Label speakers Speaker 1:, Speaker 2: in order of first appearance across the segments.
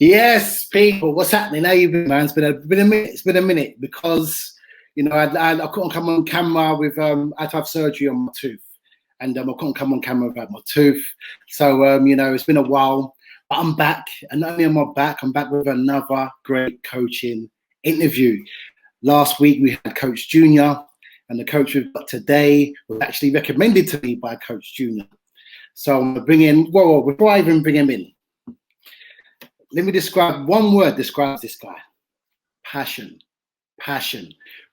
Speaker 1: Yes, people, what's happening? How you been, man? It's been a minute. It's been a minute because I couldn't come on camera with I had to have surgery on my tooth, and I couldn't come on camera about my tooth. So it's been a while, but I'm back, and not only am I back, I'm back with another great coaching interview. Last week we had Coach Junior, and the coach we've got today was actually recommended to me by Coach Junior. So I'm gonna bring in. Well, before I even bring him in, let me describe one word describes this guy. Passion.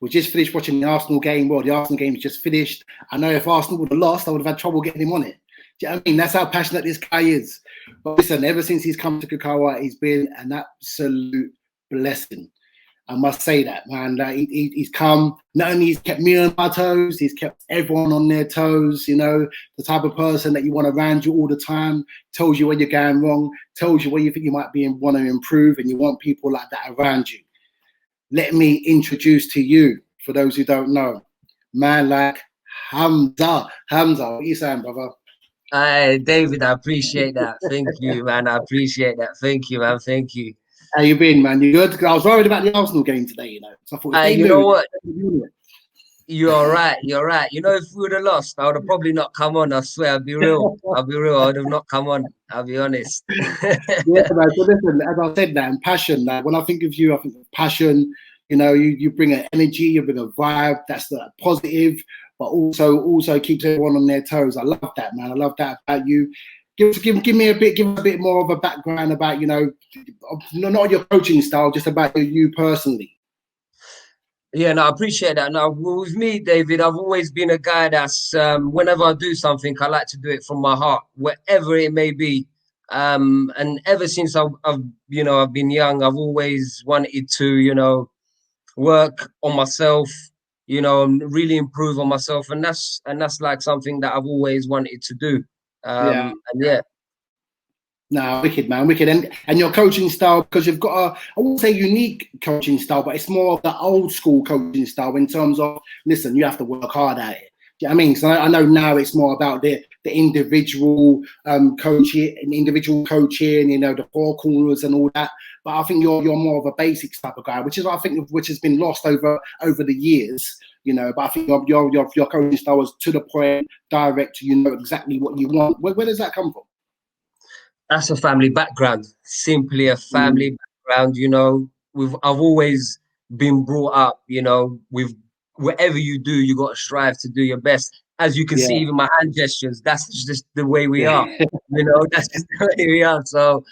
Speaker 1: We just finished watching the Arsenal game. Well, the Arsenal game is just finished. I know if Arsenal would have lost, I would have had trouble getting him on it. Do you know what I mean? That's how passionate this guy is. But listen, ever since he's come to Kakawa, he's been an absolute blessing. I must say that, man. He's come, not only he's kept me on my toes, he's kept everyone on their toes, the type of person that you want around you all the time, tells you when you're going wrong, tells you where you think you might be and want to improve, and you want people like that around you. Let me introduce to you, for those who don't know, man like Hamza. Hamza, what are you saying, brother?
Speaker 2: Hi, David, I appreciate that. Thank you, man. I appreciate that. Thank you, man. Thank you.
Speaker 1: How you been, man? You good? I was worried about the Arsenal game today, So I thought,
Speaker 2: you know what? You're right. You're right. If we would have lost, I would have probably not come on. I swear, I'll be real. I would have not come on. I'll be honest.
Speaker 1: Yeah, man. So listen, as I said, man, passion. Like when I think of you, I think of passion. You bring an energy, you bring a vibe. That's the positive, but also keeps everyone on their toes. I love that, man. I love that about you. Give me a bit more of a background about not your coaching style, just about you personally.
Speaker 2: Yeah, no, I appreciate that. Now, with me, David, I've always been a guy that's whenever I do something, I like to do it from my heart, wherever it may be. And ever since I've been young, I've always wanted to work on myself, and really improve on myself, and that's like something that I've always wanted to do. And yeah.
Speaker 1: No, wicked, man, wicked. And your coaching style, because you've got I won't say unique coaching style, but it's more of the old school coaching style in terms of, listen, you have to work hard at it. Do you know what I mean? So I know now it's more about the individual coaching, the four corners and all that. But I think you're more of a basics type of guy, which has been lost over the years. But I think your coaching style is to the point, direct. You know exactly what you want. Where does that come from?
Speaker 2: That's a family background. Simply a family background. I've always been brought up. With whatever you do, you got to strive to do your best. As you can see, even my hand gestures. That's just the way we are. That's just the way we are. So,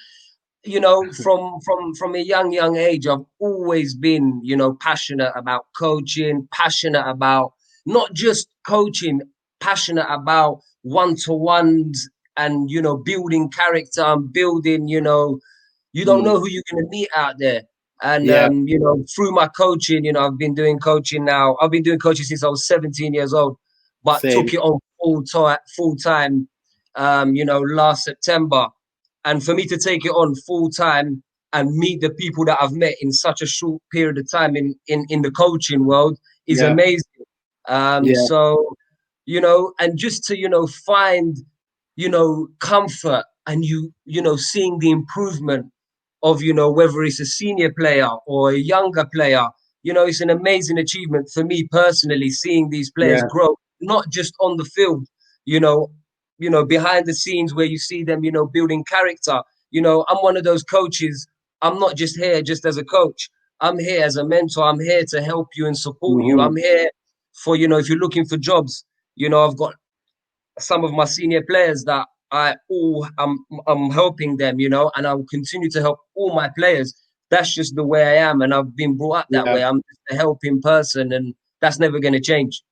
Speaker 2: from a young age, I've always been, passionate about coaching, passionate about not just coaching, passionate about one-to-ones and, building character and building, you don't know who you're going to meet out there. And, through my coaching, I've been doing coaching now. I've been doing coaching since I was 17 years old, but took it on full time, last September. And for me to take it on full time and meet the people that I've met in such a short period of time in the coaching world is amazing. So, and just to, find, comfort and, seeing the improvement of, whether it's a senior player or a younger player, it's an amazing achievement for me personally, seeing these players grow, not just on the field, behind the scenes where you see them, building character. I'm one of those coaches. I'm not just here just as a coach. I'm here as a mentor. I'm here to help you and support you. I'm here for, if you're looking for jobs, I've got some of my senior players that I'm helping them, and I will continue to help all my players. That's just the way I am. And I've been brought up that way. I'm just a helping person, and that's never going to change.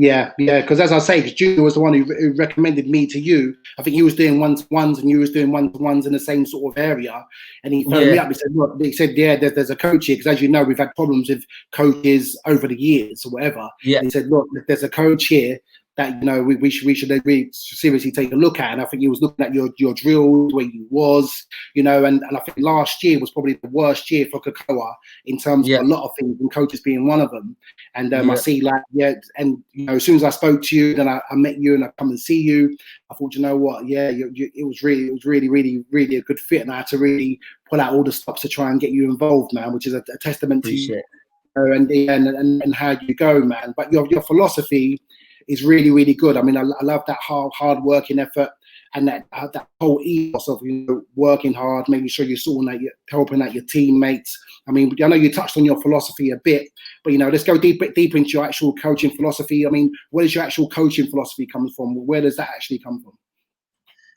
Speaker 1: Yeah, because as I say, because Junior was the one who recommended me to you. I think he was doing one-to-ones and you was doing one-to-ones in the same sort of area. And he phoned me up and said, look, there's a coach here. Because as you know, we've had problems with coaches over the years or whatever.
Speaker 2: Yeah.
Speaker 1: He said, look, there's a coach here that we should really seriously take a look at. And I think he was looking at your drills, where you was, and I think last year was probably the worst year for Cocoa in terms of a lot of things, and coaches being one of them. And I see and as soon as I spoke to you, then I met you and I come and see you. I thought, you know what, it was really, really, really a good fit, and I had to really pull out all the stops to try and get you involved, man, which is a testament to you and how you go, man. But your philosophy is really, really good. I mean, I love that hard working effort and that whole ethos of working hard, making sure you're helping out your teammates. I mean, I know you touched on your philosophy a bit, but let's go deeper into your actual coaching philosophy. I mean, where does your actual coaching philosophy come from? Where does that actually come from?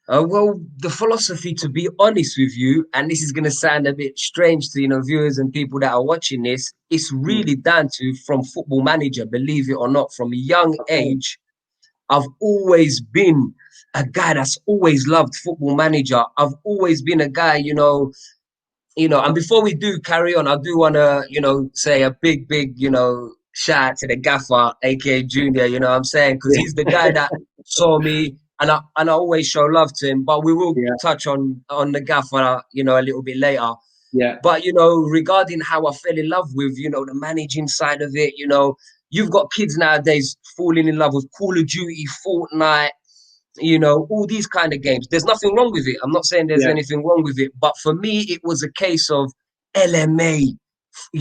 Speaker 2: Well, the philosophy, to be honest with you, and this is going to sound a bit strange to viewers and people that are watching this, it's really down to from Football Manager, believe it or not. From a young age, I've always been a guy that's always loved Football Manager. I've always been a guy, and before we do carry on, I do want to, say a big, shout out to the gaffer, aka Junior, you know what I'm saying? Because he's the guy that saw me, and I always show love to him. But we will touch on the gaffer, a little bit later.
Speaker 1: Yeah.
Speaker 2: But regarding how I fell in love with, the managing side of it, you've got kids nowadays falling in love with Call of Duty, Fortnite, all these kind of games. There's nothing wrong with it. I'm not saying there's anything wrong with it, but for me, it was a case of LMA.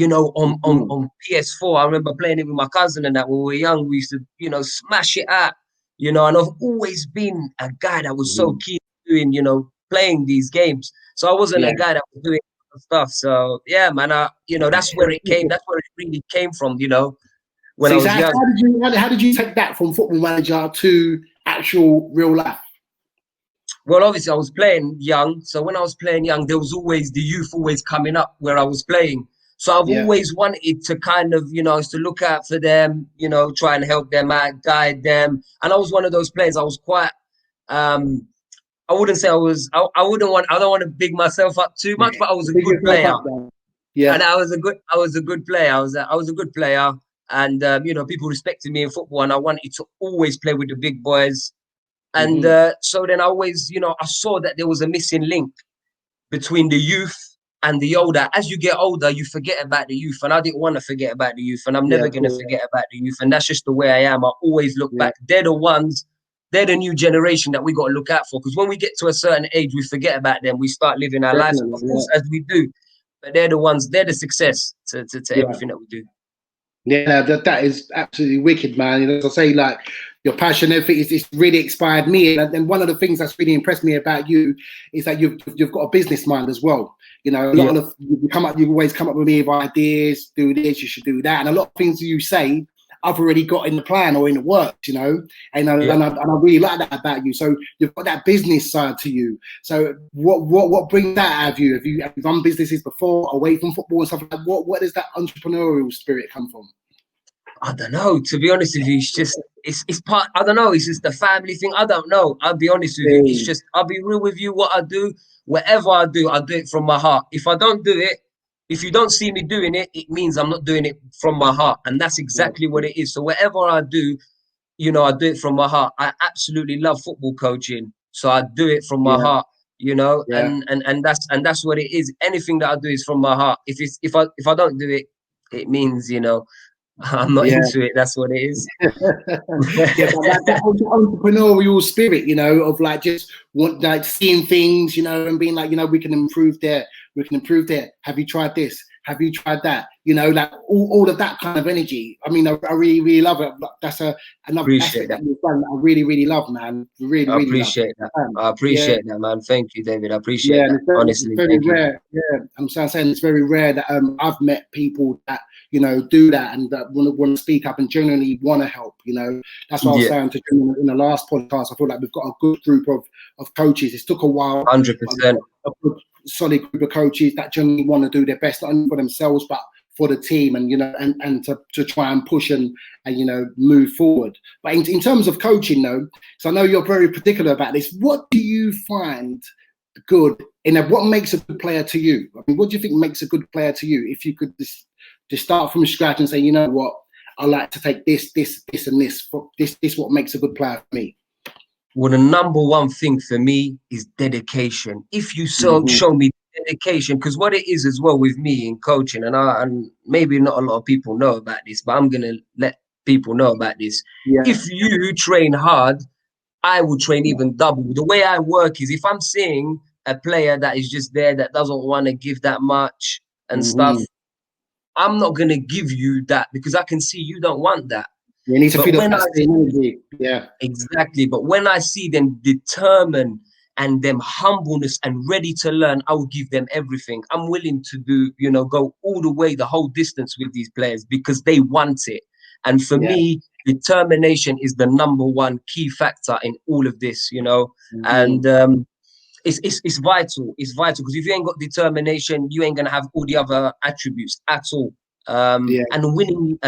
Speaker 2: On PS4, I remember playing it with my cousin and that when we were young, we used to, smash it out, and I've always been a guy that was so keen doing, playing these games. So I wasn't a guy that was doing stuff. So yeah, man, that's where it came. That's where it really came from, when I was young.
Speaker 1: How did you take that from Football Manager to actual real life?
Speaker 2: Well, obviously I was playing young. So when I was playing young, there was always the youth always coming up where I was playing. So I've always wanted to kind of, to look out for them, try and help them out, guide them. And I was one of those players. I was quite, I wouldn't say I don't want to big myself up too much, but I was a good player. Yeah. And I was a good player. I was a good player. And, people respected me in football, and I wanted to always play with the big boys. And so then I always, I saw that there was a missing link between the youth and the older. As you get older, you forget about the youth, and I didn't want to forget about the youth, and I'm never going to forget about the youth, and that's just the way I am. I always look back. They're the new generation that we got to look out for, because when we get to a certain age, we forget about them. We start living our lives, of course, as we do, but they're the success to everything that we do.
Speaker 1: Yeah, that is absolutely wicked, man. As I say, like, your passion, everything, it's really inspired me. And one of the things that's really impressed me about you is that you've got a business mind as well. A lot of you always come up with me with ideas, do this, you should do that. And a lot of things you say, I've already got in the plan or in the works, and I really like that about you. So you've got that business side to you. So what brings that out of you? Have you run businesses before, away from football and stuff like that? What does that entrepreneurial spirit come from?
Speaker 2: I don't know. To be honest with you, it's just it's part. I don't know. It's just the family thing. I don't know. I'll be honest with you. It's just I'll be real with you. What I do, whatever I do it from my heart. If I don't do it, if you don't see me doing it, it means I'm not doing it from my heart, and that's exactly what it is. So whatever I do, I do it from my heart. I absolutely love football coaching, so I do it from my heart. And that's what it is. Anything that I do is from my heart. If I don't do it, it means I'm not into it. That's what it is.
Speaker 1: that entrepreneurial spirit, of like just seeing things, and being like, we can improve there. We can improve there. Have you tried this? Have you tried that? Like all of that kind of energy. I mean, I really, really love it. That's another aspect that you've done that I really, really love, man. Really,
Speaker 2: I appreciate that. I appreciate that, man. Thank you, David. I appreciate that. Honestly,
Speaker 1: it's very rare. Yeah, I'm saying it's very rare that I've met people that do that and that want to speak up and genuinely want to help. That's what I was saying to you in the last podcast. I feel like we've got a good group of coaches. It took a while.
Speaker 2: 100%.
Speaker 1: A good, solid group of coaches that genuinely want to do their best, not only for themselves but for the team, and and to try and push and move forward. But in terms of coaching, though, so I know you're very particular about this. What do you find good what makes a good player to you? I mean, what do you think makes a good player to you? If you could just start from scratch and say, what, I like to take this, and this. This what makes a good player for me.
Speaker 2: Well, the number one thing for me is dedication. If you show me dedication, because what it is as well with me in coaching, and maybe not a lot of people know about this, but I'm gonna let people know about this.
Speaker 1: Yeah.
Speaker 2: If you train hard, I will train even double. The way I work is if I'm seeing a player that is just there that doesn't want to give that much and stuff, I'm not gonna give you that because I can see you don't want that.
Speaker 1: You need to
Speaker 2: But
Speaker 1: feed off
Speaker 2: when
Speaker 1: that same energy. Yeah.
Speaker 2: Exactly. But when I see them determined and them humbleness and ready to learn, I will give them everything. I'm willing to do, go all the way, the whole distance with these players because they want it. And for me, determination is the number one key factor in all of this, and it's vital. It's vital because if you ain't got determination, you ain't gonna have all the other attributes at all. And winning,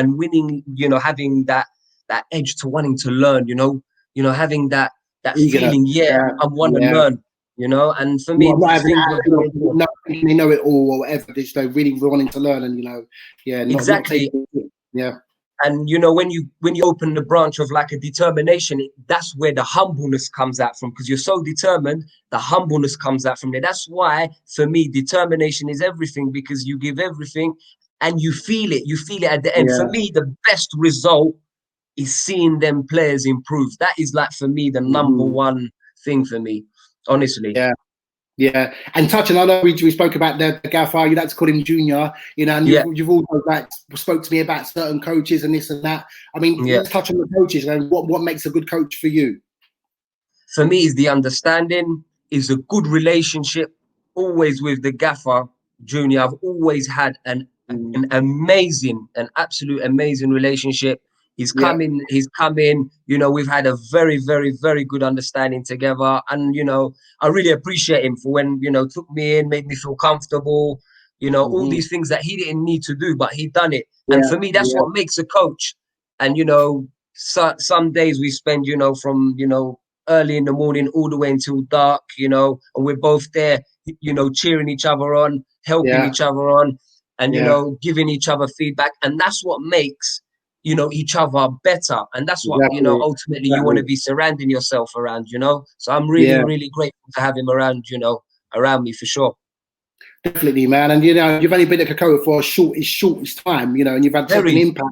Speaker 2: having that edge to wanting to learn, having that feeling, I want to learn, and for me, these things
Speaker 1: not thinking they know it all or whatever, just really wanting to learn and
Speaker 2: exactly. And when you open the branch of like a determination, that's where the humbleness comes out from, because you're so determined, the humbleness comes out from there. That's why for me, determination is everything, because you give everything and you feel it at the end. For me, the best result is seeing them players improve. That is like for me the number one thing for me, honestly.
Speaker 1: Yeah, and touching, I know we spoke about the gaffer. You like to call him Junior, and you've also spoke to me about certain coaches and this and that. I mean, let's touch on the coaches and what makes a good coach for you.
Speaker 2: For me, is the understanding, is a good relationship, always with the gaffer, Junior. I've always had an absolute amazing relationship. He's come in, we've had a very, very, very good understanding together. And, I really appreciate him for when, took me in, made me feel comfortable, all these things that he didn't need to do, but he done it. And for me, that's what makes a coach. And, some days we spend, from, early in the morning all the way until dark, and we're both there, cheering each other on, helping each other on, and, giving each other feedback. And that's what makes each other better, and that's what ultimately you want to be surrounding yourself around, so I'm really really grateful to have him around, around me, for sure.
Speaker 1: Definitely, man. And you've only been at Cocoa for a shortest time, and you've had such an impact.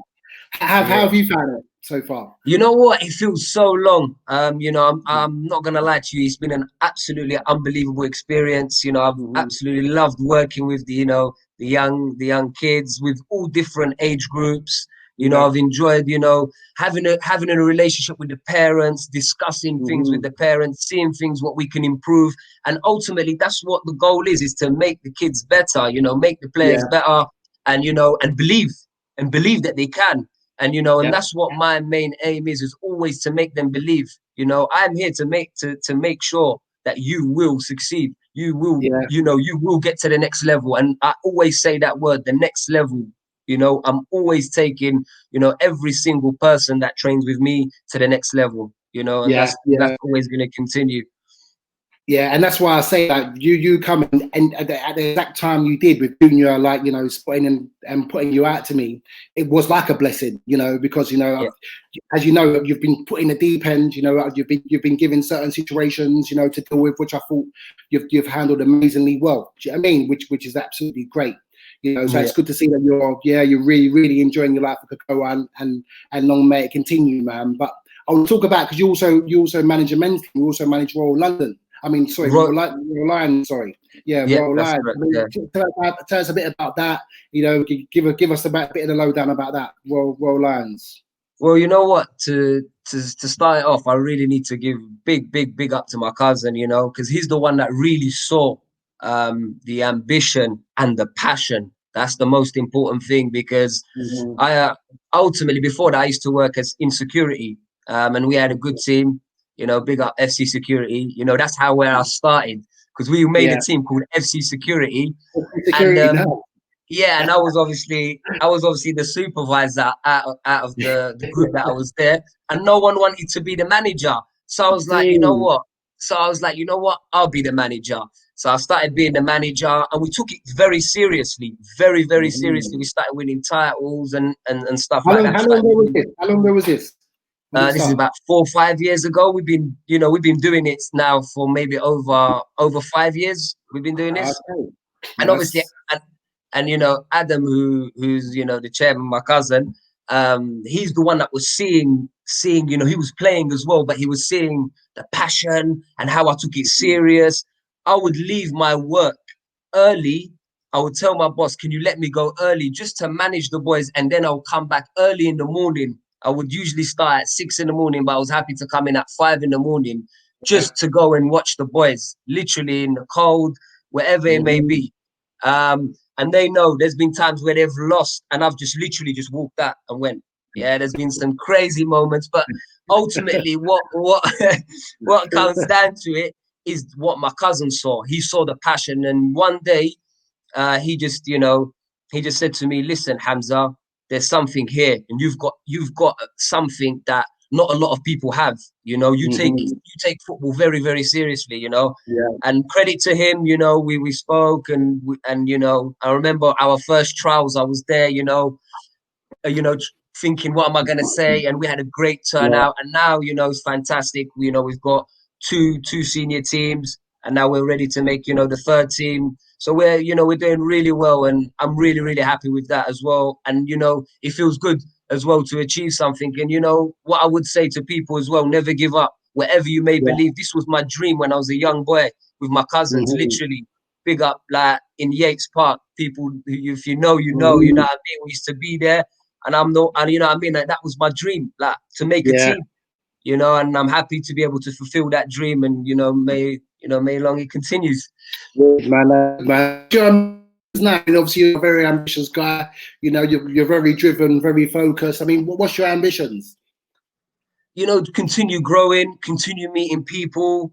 Speaker 1: How have you found it so far?
Speaker 2: You know what, it feels so long. I'm not gonna lie to you, it's been an absolutely unbelievable experience. I've absolutely loved working with the young kids with all different age groups. I've enjoyed, having a relationship with the parents, discussing things with the parents, seeing things, what we can improve. And ultimately, that's what the goal is to make the kids better, make the players better, and, and believe that they can. And, and that's what my main aim is always to make them believe. I'm here to make sure that you will succeed. You will, you will get to the next level. And I always say that word, the next level. I'm always taking, every single person that trains with me to the next level, and that's always going to continue.
Speaker 1: Yeah, and that's why I say that you come and at the exact time you did with Junior, like, spotting and putting you out to me, it was like a blessing, because, as you know, you've been put in the deep end, you've been given certain situations, to deal with, which I thought you've handled amazingly well. Do you know what I mean? Which is absolutely great. So it's good to see that you're really, really enjoying your life at Cocoa, and long may it continue, man. But I'll talk about, because you also manage a men's team, you also manage Royal London. I mean, sorry, Royal Lions. Sorry, Royal Lions. Tell us a bit about that. Give us a bit of the lowdown about that, Royal Lions.
Speaker 2: Well, you know what? To start it off, I really need to give big up to my cousin. Because he's the one that really saw the ambition and the passion. That's the most important thing, because I ultimately, before that, I used to work in security, and we had a good team. Big up FC Security. That's where I started, because we made a team called FC Security. And I was obviously the supervisor out of the group that I was there, and no one wanted to be the manager. So I was like, you know what? So I was like, you know what? I'll be the manager. So I started being the manager, and we took it very seriously, very, very seriously. We started winning titles and stuff like that.
Speaker 1: How long ago was this? How long ago was this? When did it
Speaker 2: This is
Speaker 1: start?
Speaker 2: about 4 or 5 years ago. We've been doing it now for maybe over 5 years. We've been doing this,
Speaker 1: Okay.
Speaker 2: and obviously,
Speaker 1: Nice.
Speaker 2: and Adam, who's the chairman, my cousin, he's the one that was seeing, he was playing as well, but he was seeing the passion and how I took it serious. I would leave my work early. I would tell my boss, can you let me go early just to manage the boys, and then I'll come back early in the morning. I would usually start at 6 in the morning, but I was happy to come in at 5 in the morning just to go and watch the boys, literally in the cold, wherever it may be. And they know there's been times where they've lost, and I've just literally just walked out and went. Yeah, there's been some crazy moments, but ultimately, what what comes down to it is what my cousin saw. He saw the passion, and one day, he just said to me, "Listen, Hamza, there's something here, and you've got something that not a lot of people have. You take football very, very seriously.
Speaker 1: Yeah.
Speaker 2: And credit to him. We spoke, and I remember our first trials. I was there. Thinking, what am I going to say? And we had a great
Speaker 1: Yeah.
Speaker 2: turnout. And now, it's fantastic. We've got two senior teams, and now we're ready to make, the third team. So we're doing really well, and I'm really, really happy with that as well. And, it feels good as well to achieve something. And, what I would say to people as well, never give up. Wherever you may
Speaker 1: Yeah.
Speaker 2: believe, this was my dream when I was a young boy with my cousins, literally. Big up, like in Yates Park, people, if you know, you know what I mean? We used to be there. And you know what I mean? Like, that was my dream, like to make a
Speaker 1: Yeah.
Speaker 2: team, and I'm happy to be able to fulfill that dream, and may long it continues.
Speaker 1: Man. Now, obviously, you're a very ambitious guy. You're very driven, very focused. I mean, what's your ambitions?
Speaker 2: Continue growing, continue meeting people,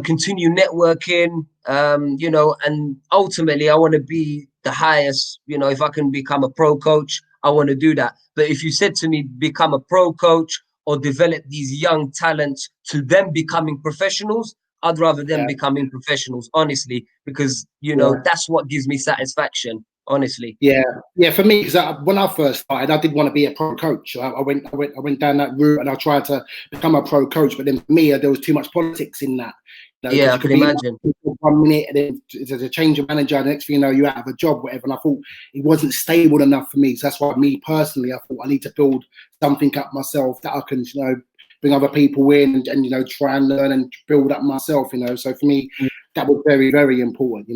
Speaker 2: continue networking, and ultimately I want to be the highest, if I can become a pro coach, I want to do that. But if you said to me, become a pro coach or develop these young talents to them becoming professionals, I'd rather them
Speaker 1: Yeah.
Speaker 2: becoming professionals, honestly, because,
Speaker 1: Yeah.
Speaker 2: that's what gives me satisfaction, honestly.
Speaker 1: Yeah, For me, because when I first started, I did want to be a pro coach. I went down that route, and I tried to become a pro coach. But then for me, there was too much politics in that.
Speaker 2: Yeah,
Speaker 1: Because
Speaker 2: I
Speaker 1: you
Speaker 2: can
Speaker 1: could be
Speaker 2: imagine.
Speaker 1: 1 minute, and then there's a change of manager. The next thing you know, you're out of a job, whatever. And I thought it wasn't stable enough for me. So that's why, me personally, I thought I need to build something up myself that I can, bring other people in and try and learn and build up myself. So for me, that was very, very important.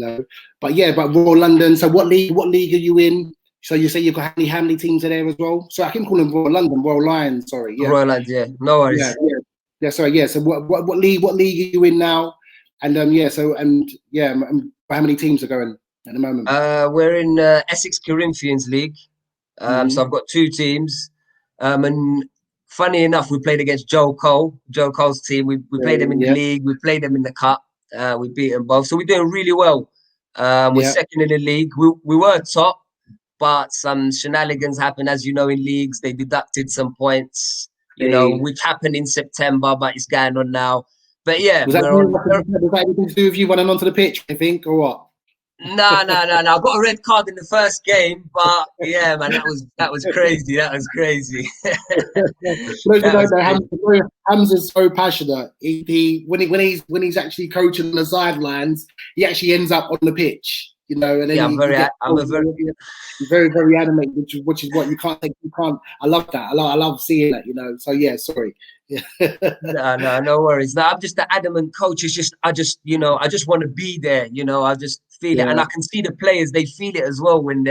Speaker 1: But Royal London. So what league are you in? So you say you've got how many teams are there as well? So I can call them Royal London, Royal Lions. Sorry, yeah,
Speaker 2: Royal Lions, yeah, no worries.
Speaker 1: Sorry, yeah. So what league are you in now? And how many teams are going at the moment?
Speaker 2: We're in Essex Corinthians League. So I've got two teams. And funny enough, we played against Joe Cole, Joe Cole's team. We played them in the league. We played them in the cup. We beat them both. So we're doing really well. We're second in the league. We were top, but some shenanigans happened, as you know, in leagues. They deducted some points, which happened in September, but it's going on now. But yeah,
Speaker 1: was that anything to do with you running onto the pitch, I think, or what?
Speaker 2: No. I got a red card in the first game, but yeah, man, that was crazy. That was crazy.
Speaker 1: Hamza's so passionate. When he's actually coaching on the sidelines, he actually ends up on the pitch. And then
Speaker 2: I'm
Speaker 1: very, very animated, which is what you can't think. You can't. I love that. I love seeing that. So yeah, sorry.
Speaker 2: No worries. No, I'm just the adamant coach. It's just I just want to be there. I just feel it, and I can see the players. They feel it as well when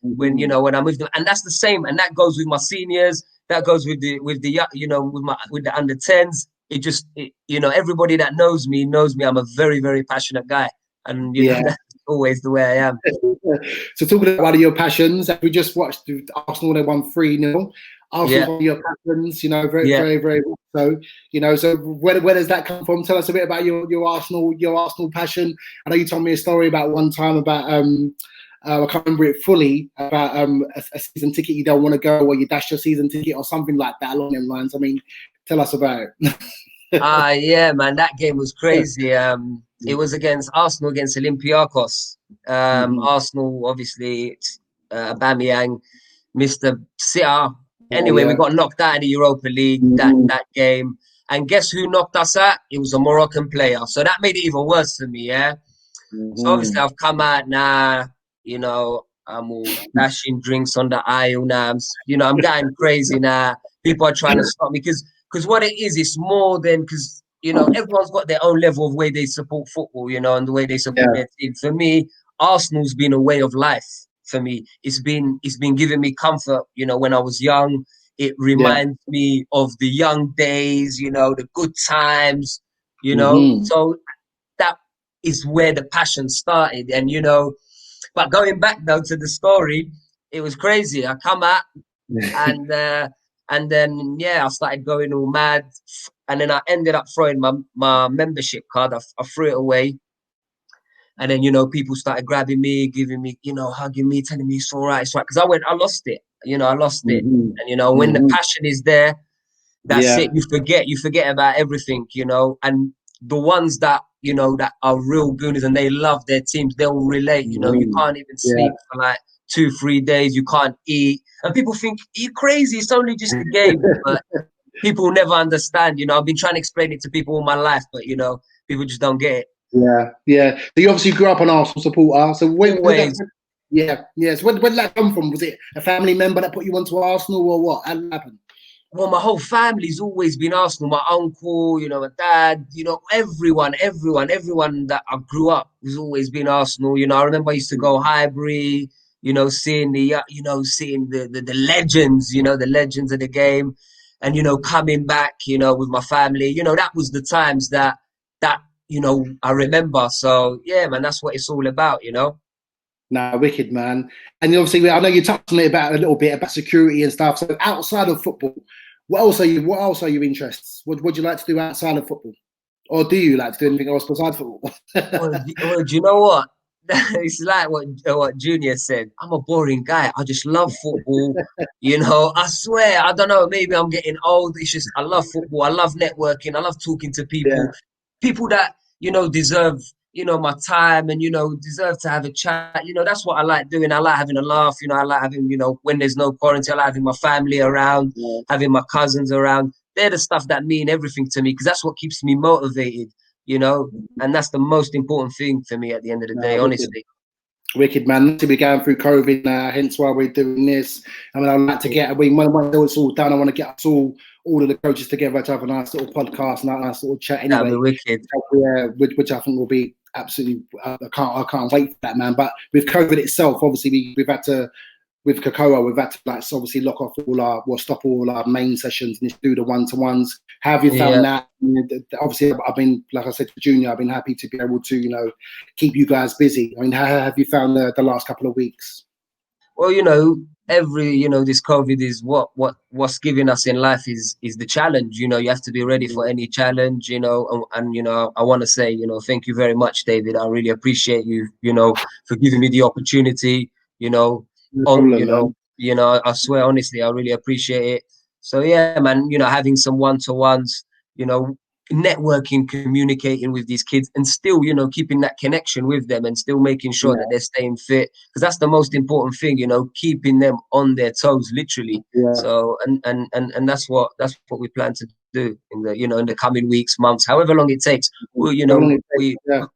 Speaker 2: when I'm with them, and that's the same. And that goes with my seniors. That goes with the with the under 10s. Everybody that knows me knows me. I'm a very, very passionate guy, and that's always the way I am.
Speaker 1: So talking about one of your passions, we just watched Arsenal. They won 3-0. Arsenal, one of your passions, very, very, very much so. So where does that come from? Tell us a bit about your Arsenal passion. I know you told me a story about one time about I can't remember it fully, about a season ticket you don't want to go, or you dash your season ticket or something like that along them lines. I mean, tell us about it.
Speaker 2: Yeah, man, that game was crazy. It was against Arsenal against Olympiacos.
Speaker 1: Mhm.
Speaker 2: Arsenal, obviously, Aubameyang, Mr. Sitter.
Speaker 1: Oh
Speaker 2: Anyway, we
Speaker 1: yeah.
Speaker 2: got knocked out of the Europa League
Speaker 1: Mhm.
Speaker 2: that game. And guess who knocked us out? It was a Moroccan player. So that made it even worse for me, yeah? So obviously
Speaker 1: Mhm.
Speaker 2: I've come out now, I'm all dashing drinks on the aisle now. I'm getting crazy now. People are trying to stop me because what it is, it's more than because everyone's got their own level of way they support football, and the way they support
Speaker 1: Yeah.
Speaker 2: their team. For me, Arsenal's been a way of life for me. It's been giving me comfort, when I was young. It
Speaker 1: Yeah.
Speaker 2: reminds me of the young days, the good times,
Speaker 1: Mhm.
Speaker 2: So that is where the passion started. And but going back though to the story, it was crazy. I come out and then I started going all mad, and then I ended up throwing my membership card. I threw it away, and then people started grabbing me, giving me, hugging me, telling me it's all right, it's right. Because I lost it, I lost it,
Speaker 1: Mhm.
Speaker 2: and when the
Speaker 1: Mhm.
Speaker 2: passion is there, that's it.
Speaker 1: Yeah.
Speaker 2: You forget about everything, and the ones that that are real gooners and they love their teams, they'll relate. You
Speaker 1: Mhm.
Speaker 2: can't even
Speaker 1: Yeah.
Speaker 2: sleep for like 2-3 days. You can't eat, and people think you're crazy. It's only just a game, but people never understand. I've been trying to explain it to people all my life, but people just don't get it.
Speaker 1: Yeah. Yeah. So you obviously grew up an Arsenal supporter. So when that?
Speaker 2: Always.
Speaker 1: Yeah. Yes. When did that come from? Was it a family member that put you onto Arsenal, or what? How did it happen?
Speaker 2: Well, my whole family's always been Arsenal. My uncle, my dad, everyone that I grew up has always been Arsenal. I remember I used to go Highbury, seeing seeing the legends, the legends of the game, and coming back, with my family. That was the times that I remember. So yeah, man, that's what it's all about.
Speaker 1: Nah, wicked man. And obviously, I know you touched on it about a little bit about security and stuff. So outside of football, what else are you? What else are your interests? What would you like to do outside of football, or do you like to do anything else besides football?
Speaker 2: Well, do you know what? It's like what Junior said. I'm a boring guy. I just love football. I swear, I don't know. Maybe I'm getting old. It's just I love football. I love networking. I love talking to
Speaker 1: Yeah.
Speaker 2: people that deserve my time and deserve to have a chat. That's what I like doing. I like having a laugh. I like having when there's no quarantine. I like having my family around,
Speaker 1: Yeah.
Speaker 2: having my cousins around. They're the stuff that mean everything to me because that's what keeps me motivated. You know, and that's the most important thing for me at the end of the day,
Speaker 1: Nah, wicked.
Speaker 2: honestly.
Speaker 1: Wicked man. To be going through COVID now, hence why we're doing this. I mean, I'd like to get. When it's all done, I want to get us all of the coaches together to have a nice little podcast and a nice little chat.
Speaker 2: That'd be
Speaker 1: Anyway,
Speaker 2: wicked.
Speaker 1: yeah, which I think will be absolutely. I can't wait for that, man. But with COVID itself, obviously we've had to. With Cocoa, we've had to obviously lock off stop all our main sessions and just do the one-to-ones. How have you
Speaker 2: Yeah.
Speaker 1: found that? Obviously, I've been, like I said to Junior, I've been happy to be able to, keep you guys busy. I mean, how have you found the last couple of weeks?
Speaker 2: Well, this COVID is what's giving us in life is the challenge. You have to be ready for any challenge. And I want to say, thank you very much, David. I really appreciate you. For giving me the opportunity. You know,
Speaker 1: No
Speaker 2: on
Speaker 1: problem, man.
Speaker 2: I swear honestly, I really appreciate it. So yeah, man. Having some one-to-ones. You know, networking, communicating with these kids, and still, keeping that connection with them, and still making sure that
Speaker 1: Yeah,
Speaker 2: they're staying fit, because that's the most important thing. Keeping them on their toes, literally.
Speaker 1: yeah,
Speaker 2: So, and that's what we plan to do in the coming weeks, months, however long it takes. Well,
Speaker 1: however long it takes, yeah.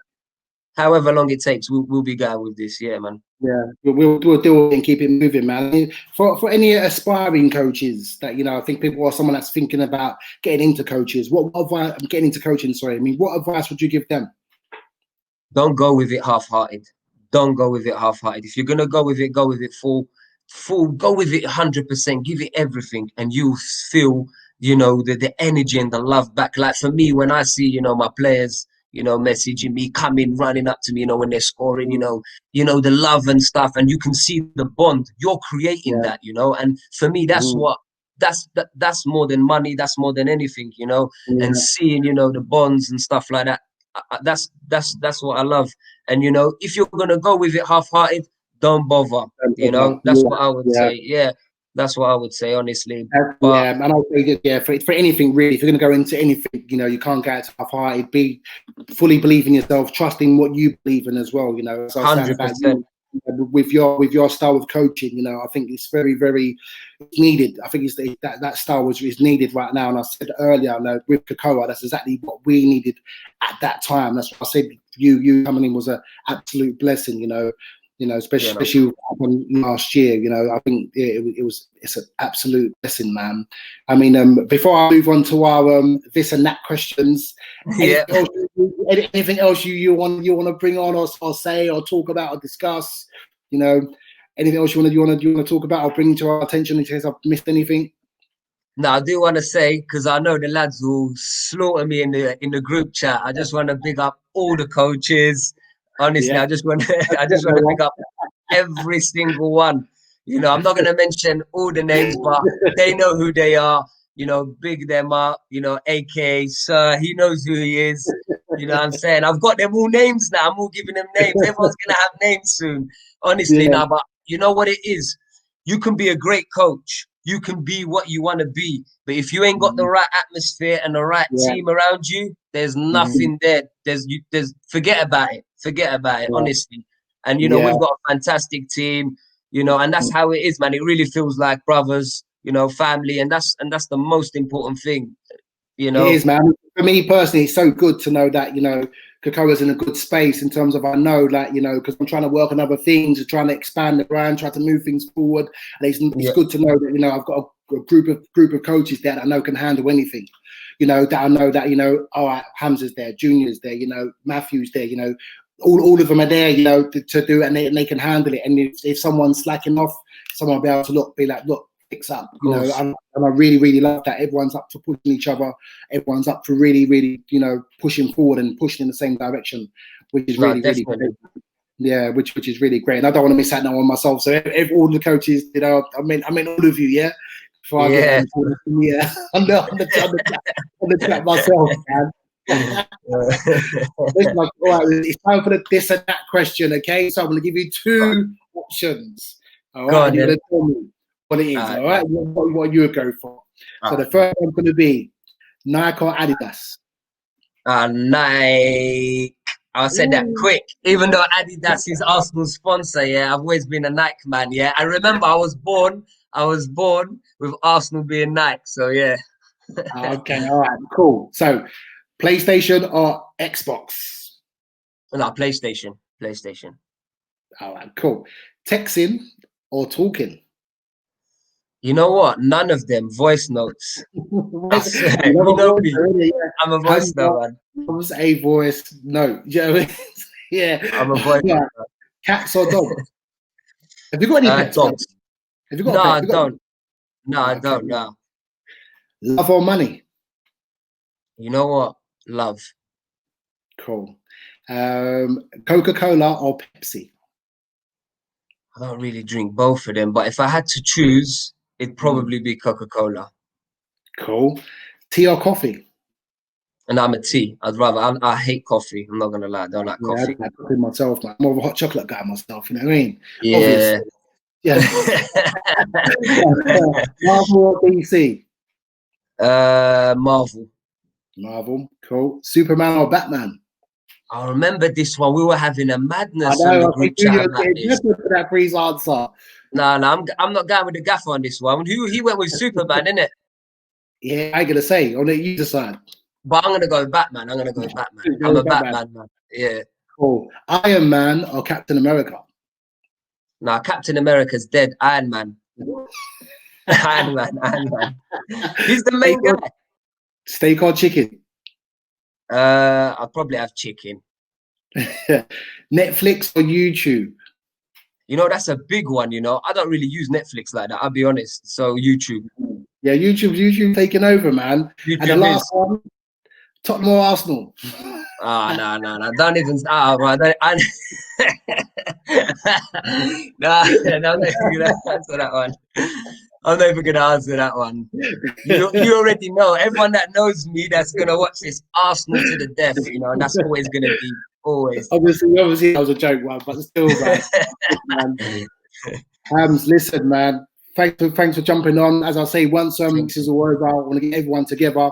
Speaker 2: however long it takes, we'll be going with this. Yeah, man.
Speaker 1: Yeah, we'll do it and keep it moving, man. I mean, for any aspiring coaches that I think people are someone that's thinking about getting into coaches. What advice? I'm getting into coaching. Sorry, I mean, what advice would you give them?
Speaker 2: Don't go with it half-hearted. Don't go with it half-hearted. If you're gonna go with it full. Go with it 100%. Give it everything, and you feel the energy and the love back. Like for me, when I see my players messaging me, coming, running up to me, when they're scoring, the love and stuff, and you can see the bond. You're creating
Speaker 1: Yeah,
Speaker 2: that. And for me,
Speaker 1: mhm,
Speaker 2: that's more than money. That's more than anything. And
Speaker 1: yeah,
Speaker 2: seeing the bonds and stuff like that. That's what I love. And if you're gonna go with it half-hearted, don't bother.
Speaker 1: yeah,
Speaker 2: That's what I would
Speaker 1: yeah.
Speaker 2: say. Yeah. That's what I would say, honestly.
Speaker 1: Yeah, and I'll say that, yeah, for anything really, if you're going to go into anything, you know, you can't get half-hearted. Be fully believe in yourself, trusting what you believe in as well. You know, as I was saying about
Speaker 2: 100%.
Speaker 1: you, with your style of coaching, you know, I think it's very, very needed. I think it's that style is needed right now. And I said earlier, you know, with Cocoa, that's exactly what we needed at that time. That's what I said. You coming in was an absolute blessing. You know, especially what happened last year. You know, I think it's an absolute blessing, man. I mean, before I move on to our this and that questions, anything else you want to bring on or say or talk about or discuss? You know, anything else you want to talk about or bring to our attention in case I've missed anything?
Speaker 2: No, I do want to say, because I know the lads will slaughter me in the group chat. I just want to big up all the coaches. Honestly, I just want to big up every single one. You know, I'm not going to mention all the names, but they know who they are. You know, big them up. You know, AK Sir, he knows who he is. You know what I'm saying? I've got them all names now. I'm all giving them names. Everyone's going to have names soon. Honestly, now, but you know what it is? You can be a great coach. You can be what you want to be. But if you ain't got the right atmosphere and the right team around you, there's nothing there. There's forget about it. Forget about it, honestly. And, you know, we've got a fantastic team, you know, and that's how it is, man. It really feels like brothers, you know, family. And that's the most important thing, you know.
Speaker 1: It is, man. For me personally, it's so good to know that, you know, Cocoa's in a good space in terms of, I know that, you know, because I'm trying to work on other things, trying to expand the brand, trying to move things forward. And it's good to know that, you know, I've got a group of coaches there that I know can handle anything. You know, that I know that, you know, all right, Hamza's there, Junior's there, you know, Matthew's there, you know, all of them are there, you know, to do it, and they can handle it. And if someone's slacking off, someone will be able to be like, look, fix up, you know. And I really, really love that. Everyone's up for pushing each other. Everyone's up for really, really, you know, pushing forward and pushing in the same direction, which is really, really great. Yeah, which is really great. And I don't want to miss out on myself. So if all the coaches, you know, I mean all of you, yeah. On the chat myself, man. Like, all right, it's time for the this and that question, okay? So I'm going to give you two options. All right, you're going to tell me what it is. All right, what you would go for. So the first one's going to be Nike or Adidas.
Speaker 2: Nike. I'll say that quick. Even though Adidas is Arsenal's sponsor, yeah, I've always been a Nike man. Yeah, I remember I was born with Arsenal being Nike. So yeah.
Speaker 1: Okay, all right, cool. So PlayStation or Xbox?
Speaker 2: No, PlayStation.
Speaker 1: All right, cool. Texting or talking?
Speaker 2: You know what? None of them. Voice notes. You know me. I'm a voice note, man.
Speaker 1: I was a voice note. You know what I mean? Yeah.
Speaker 2: I'm a voice note.
Speaker 1: Cats or dogs? Have you got any pets?
Speaker 2: Dogs.
Speaker 1: Have you got
Speaker 2: I don't. No, I don't. No.
Speaker 1: Love or money?
Speaker 2: You know what? Love.
Speaker 1: Cool. Coca-Cola or Pepsi?
Speaker 2: I don't really drink both of them, but if I had to choose, it'd probably be Coca-Cola.
Speaker 1: Cool. Tea or coffee?
Speaker 2: And I'm a tea. I hate coffee. I'm not gonna lie. I don't like coffee.
Speaker 1: I coffee myself, man. I'm more of a hot chocolate guy myself. You know what I mean?
Speaker 2: Yeah.
Speaker 1: Obviously. Yeah. Marvel or DC?
Speaker 2: Marvel.
Speaker 1: Marvel. Cool. Superman or Batman?
Speaker 2: I remember this one. We were having a madness.
Speaker 1: I know. I just for that freeze answer.
Speaker 2: No, I'm not going with the gaffer on this one. He went with Superman, innit?
Speaker 1: Yeah, I ain't gonna say. I'll let you decide.
Speaker 2: But I'm gonna go with Batman. I'm a Batman man. Yeah.
Speaker 1: Cool. Iron Man or Captain America?
Speaker 2: Nah, Captain America's dead. Iron Man. Iron Man. He's the main guy.
Speaker 1: Steak or chicken?
Speaker 2: I'll probably have chicken.
Speaker 1: Netflix or YouTube?
Speaker 2: You know, that's a big one, you know. I don't really use Netflix like that, I'll be honest. So YouTube.
Speaker 1: Yeah, YouTube taking over, man. And the last one, Tottenham or Arsenal?
Speaker 2: No. Don't even I'm not even gonna answer that one. I'm not even gonna answer that one. You already know. Everyone that knows me that's gonna watch this, Arsenal to the death, you know, and that's always gonna be always.
Speaker 1: Obviously that was a joke one, but still, man. Hams, listen, man. thanks for jumping on. As I say, once this is all over, I want to get everyone together.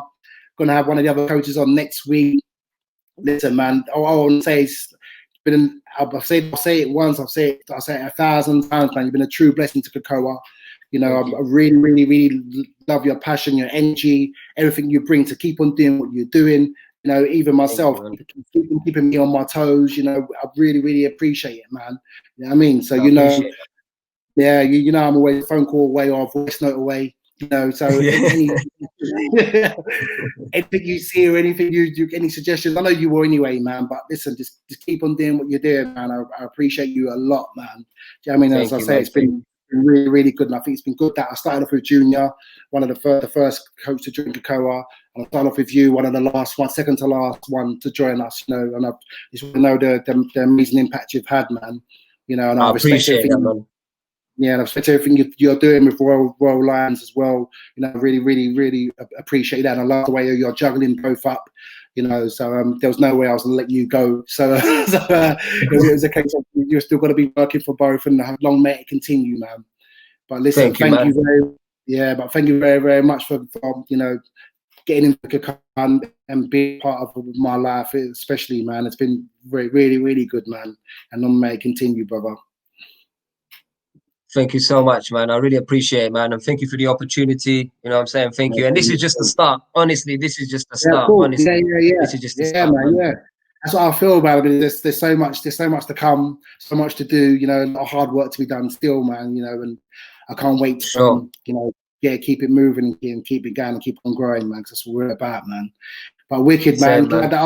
Speaker 1: Going to have one of the other coaches on next week. Listen, man, all I want to say is, I'll say it once, I'll say it 1,000 times, man. You've been a true blessing to Cocoa. You know, I really, really, really love your passion, your energy, everything you bring to keep on doing what you're doing. You know, even myself, keeping me on my toes. You know, I really, really appreciate it, man. You know what I mean? So, you know, yeah, you know, I'm always a phone call away or a voice note away. You know, so anything you see or anything you any suggestions, I know you will anyway, man. But listen, just keep on doing what you're doing, man. I appreciate you a lot, man. Do you know what I mean? As I say, it's been really, really good, and I think it's been good that I started off with Junior, one of the first coach to join Cocoa, and I started off with you, one of the last one, second to last one to join us. You know, and I just want to know the amazing impact you've had, man. You know, and I
Speaker 2: appreciate that, man.
Speaker 1: Yeah, and I respect everything you're doing with Royal Lions as well. You know, really, really, really appreciate that. And I love the way you're juggling both up. You know, so there was no way I was going to let you go. So, it was a case of you're still going to be working for both, and long may it continue, man. But listen, thank you very, very much for you know, getting into Cocoa and being part of my life, especially, man. It's been really, really good, man. And long may it continue, brother.
Speaker 2: Thank you so much, man. I really appreciate it, man. And thank you for the opportunity. You know what I'm saying? Thank you. And this is just the start. Honestly, this is just the start.
Speaker 1: Cool.
Speaker 2: Honestly,
Speaker 1: yeah.
Speaker 2: This is just the start, man.
Speaker 1: Yeah. That's what I feel about it. There's so much to come, so much to do, you know, a lot of hard work to be done still, man, you know, and I can't wait to, you know, keep it moving and keep it going and keep on growing, man, because that's what we're about, man. But wicked, man. Glad that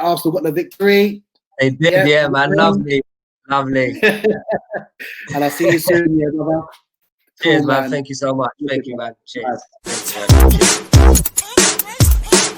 Speaker 1: Arsenal got the victory.
Speaker 2: They did, yeah, man. Lovely.
Speaker 1: And I'll see you soon, yeah, brother.
Speaker 2: Cheers, man. Thank you so much. Thank you, man. Cheers.